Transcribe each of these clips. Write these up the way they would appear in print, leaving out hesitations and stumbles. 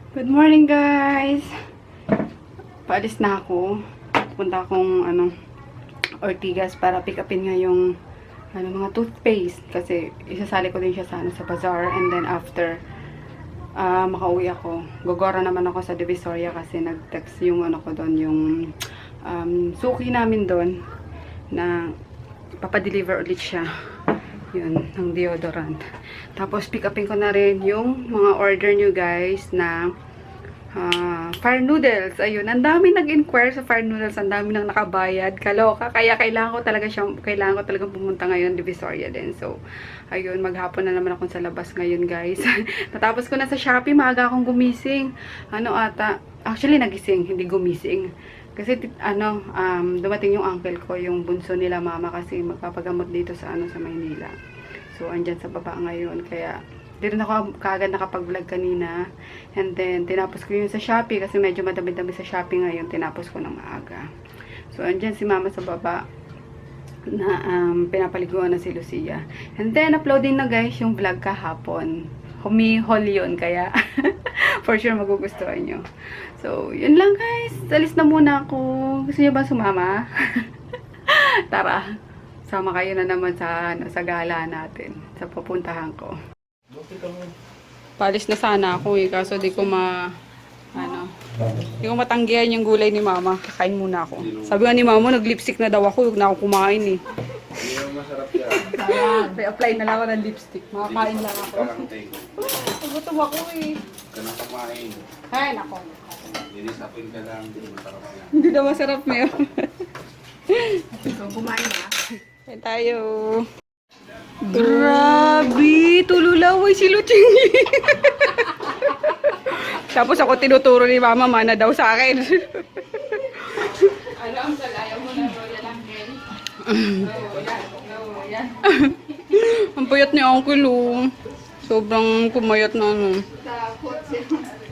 Good morning, guys! Paalis na ako. Punta akong, Ortigas para pick upin nga yung, mga toothpaste. Kasi, isasali ko din siya sa bazaar. And then, after, makauwi ako. Gogora naman ako sa Divisoria kasi nag-text yung, ko doon, yung, suki namin doon na papadeliver ulit siya. Yun, ng deodorant. Tapos, pick upin ko na rin yung mga order nyo, guys, na fire noodles. Ayun, ang dami nag-inquire sa fire noodles. Ang dami nang nakabayad. Kaloka. Kaya kailangan ko talagang pumunta ngayon, Divisoria din. So, ayun, maghapon na naman ako sa labas ngayon, guys. Natapos ko na sa Shopee. Maaga akong gumising. Actually, nagising. Hindi gumising. Kasi, dumating yung uncle ko, yung bunso nila mama kasi magpapagamot dito sa Maynila. So, andyan sa baba ngayon. Kaya, di rin ako kaagad nakapag-vlog kanina. And then, tinapos ko yun sa Shopee kasi medyo madami-dami sa Shopee ngayon. Tinapos ko ng maaga. So, andyan si mama sa baba na pinapaliguan na si Lucia. And then, uploading na guys yung vlog kahapon. Humihol yun. Kaya, for sure magugustuhan nyo. So, yun lang guys. Alis na muna ako. Gusto nyo ba sumama? Tara. Sama kayo na naman sa gala natin. Sa pupuntahan ko. Palis na sana ako kaso di ko di ko matanggihan yung gulay ni mama. Kakain muna ako. Sabi nga ni mama, nag-lipstick na daw ako. Huwag na ako kumain eh. Hindi mo masarap yan. Apply na lang ako ng lipstick. Makakain lang ako. Gutom ako eh. Ka na kumain. Ay, nako. Dinisapin ka lang. Hindi masarap yan. Hindi daw masarap na yun. So, kumain na. Kain tayo. Grabe! Tululaway si Luching. Tapos ako tinuturo ni mama, mana daw sa akin. Alam, ayaw mo na royal uncle. Yan. Ang payat ni uncle, oh. Sobrang pumayat na,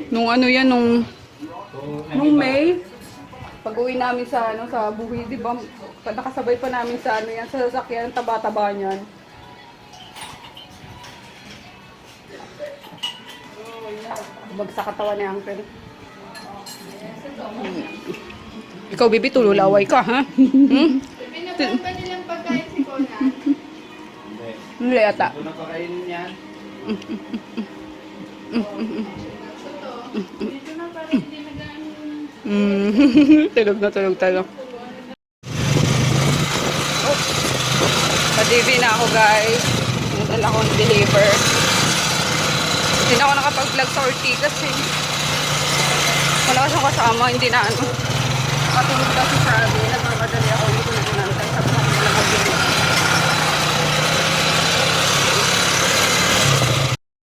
Nung nung May, pag-uwi namin sa Buhi, di ba? Nakasabay pa namin sa sa sasakyan, taba-taba niyan. Bagsak katawan ni uncle. Ikaw, bibi, tululaway ka, ha? Pinapaan ba nilang pagkain si Conan? Hindi ata. Ito na pakainin yan. Dito na parang hindi nag-ano. Tulog na. Pa-DV na ako, guys. Nadala akong deliver. Hindi na ako nakapag-vlog sa Ortigas eh. Wala ka siyang kasama, hindi na Nakatulog kasi sa amin. Nagmamadali ako, hindi ko na ginantay. Sabi ko na mag-vlog.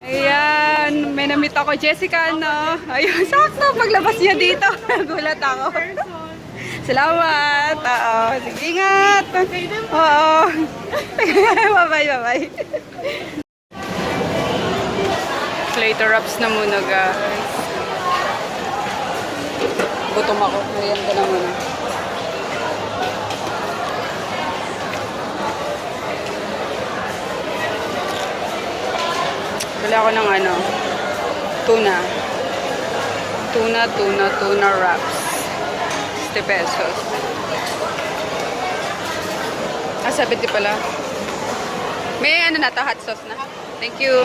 Ayan, may namit ako, Jessica, no? Ayun, sakto, paglabas niya dito. Nagulat ako. Salamat. Oo, sige, ingat. Oo. Bye-bye. Later ups na muna, guys. Gutom ako. Ayan ka na muna. Wala ako ng tuna wraps. 60 pesos. 70 pala. May na to, hot sauce na. Thank you.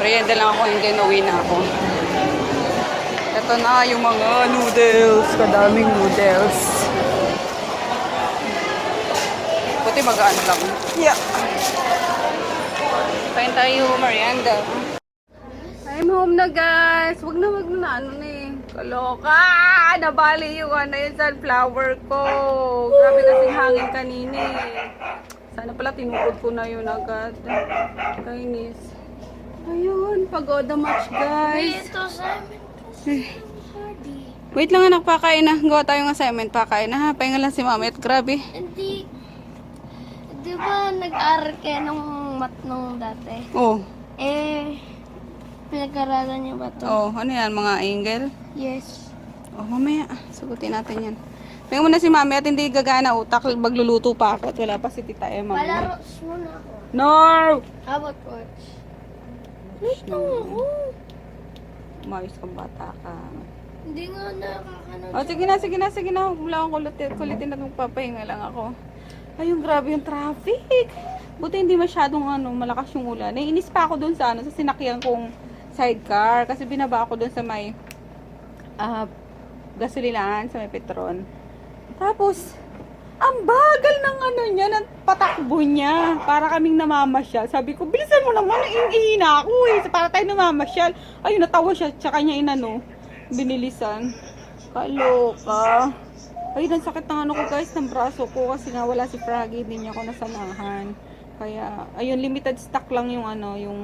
Merienda lang ako, hindi uwi na ako. Ito na yung mga noodles. Kadaming noodles. Buti magaan lang. Yeah. Kain tayo, merienda. I'm home na, guys. Wag na Kaloka! Nabali yung yung sunflower ko. Grabe kasing hangin kanina eh. Sana pala tinukod ko na yun agad. Kainis. Ayun, pagoda much, guys. Ito sa amin. Wait lang anak, pakain na. Gawa tayong assignment, pakain na ha. Pahinga lang si mama. Grabe. Hindi. Di ba nag-aral kayo nung mat nung dati? Oh. Pinag-aralan niyo ba ito? Oh, ano yan? Mga angle? Yes. Oh, mamaya. Sagutin natin yan. Pahinga muna si mami at hindi gagana utak. Magluluto pa ako at wala pa si Tita Emma. Palaro muna ako. No! How about watch? Wait lang ako. Umayos kang bata ka. Hindi nga nakakanood. Oh, sige na. Wala akong kulitin at magpapahinga lang ako. Ayun, grabe yung traffic. Buti hindi masyadong malakas yung ulan. Naiinis pa ako dun sa sa sinakyan kong sidecar. Kasi binaba ako dun sa may gasolinahan, sa may Petron. Tapos, ang bagal ng niya, ng patakbo niya. Para kaming namamasyal. Sabi ko, bilisan mo naman, ihina ako eh. Para tayo namamasyal. Ayun, natawa siya, tsaka niya binilisan. Kaloka. Ayun, ang sakit ng ko guys, ng braso ko. Kasi nga wala si Froggy, hindi niya ako nasanahan. Kaya, ayun, limited stock lang yung yung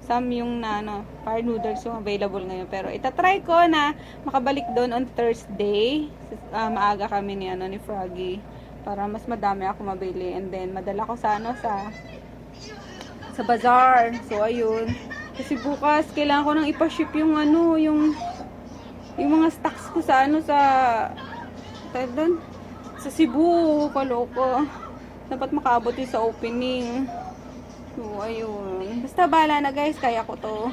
samyong na fire noodles yung available ngayon. Pero itatry ko na makabalik doon on Thursday. Maaga kami ni Froggy para mas madami ako mabili, and then madala ko sa sa bazaar. So ayun, kasi bukas kailangan ko nang ipa-ship yung yung mga stocks ko sa sa Cebu. Kaloko, dapat makaabot yun sa opening. So, ayun. Basta bahala na guys, kaya ko to.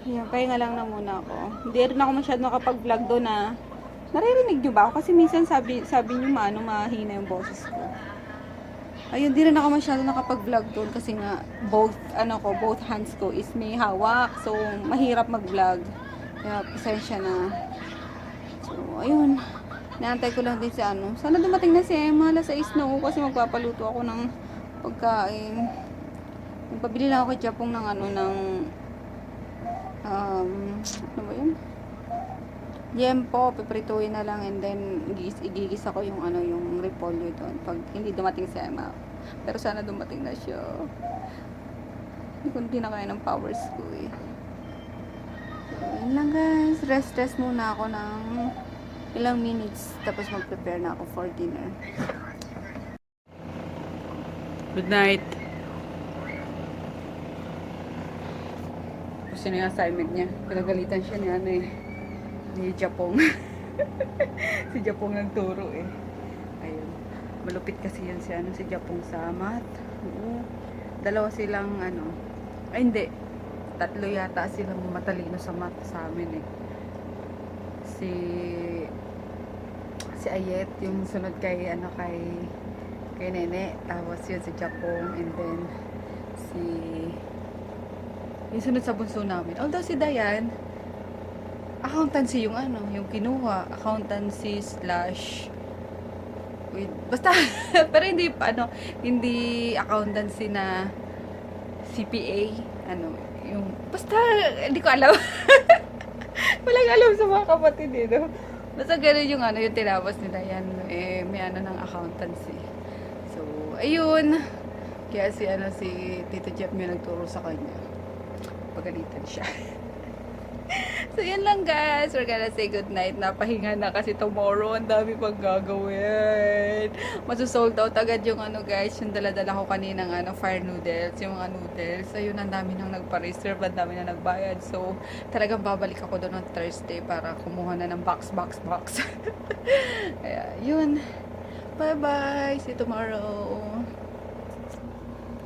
Ayan, pahinga lang na muna ako. Hindi rin ako masyado nakapag-vlog doon na. Naririnig nyo ba ako? Kasi minsan sabi nyo mahina yung boses ko. Ayun, di rin ako masyado nakapag-vlog doon kasi nga both hands ko is may hawak. So, mahirap mag-vlog. Kaya, pasensya na. So, ayun. Naantay ko lang din si Sana dumating na si Emma, alas 6 na ako kasi magpapaluto ako ng pagkain. Pabili lang ako kay Japong ng ano ba yun? Yempo, piprituin na lang, and then igigis ako yung yung repolyo doon pag hindi dumating si Emma. Pero sana dumating na siya. Hindi na kaya ng powers ko eh. So, yun lang guys. Rest muna ako ng ilang minutes, tapos mag-prepare na ako for dinner. Good night. Gusto niya yung assignment niya. Pinagalitan siya ni Japong. Si Japong nagturo eh. Ayun. Malupit kasi yun si Japong sa math. Oo. Dalawa silang ay hindi. 3 yata silang matalino sa math sa amin eh. Si Ayet, yung sunod kay kay Nene, tapos yun si Japong, and then yung sunod sa bunso namin. Although si Dayan, accountancy yung yung kinuha, accountancy / basta pero hindi hindi accountancy na CPA, yung basta hindi ko alam. Walang alam sa mga kapatid eh, no? Basta ganun yung yung tinapos nila yan. May ng accountancy. So, ayun. Kaya si Tito Jeff may nagturo sa kanya. Pagalitan siya. So, yun lang guys. We're gonna say good night. Napahinga na kasi tomorrow. Ang dami pang gagawin. Masosold out agad yung guys. Yung dala-dala ko kaninang fire noodles. Yung mga noodles. Ayun, ang dami nang nagpa-reserve. Ang dami na nagbayad. So, talagang babalik ako doon on Thursday para kumuha na ng box. Kaya, yun. Bye-bye. See you tomorrow.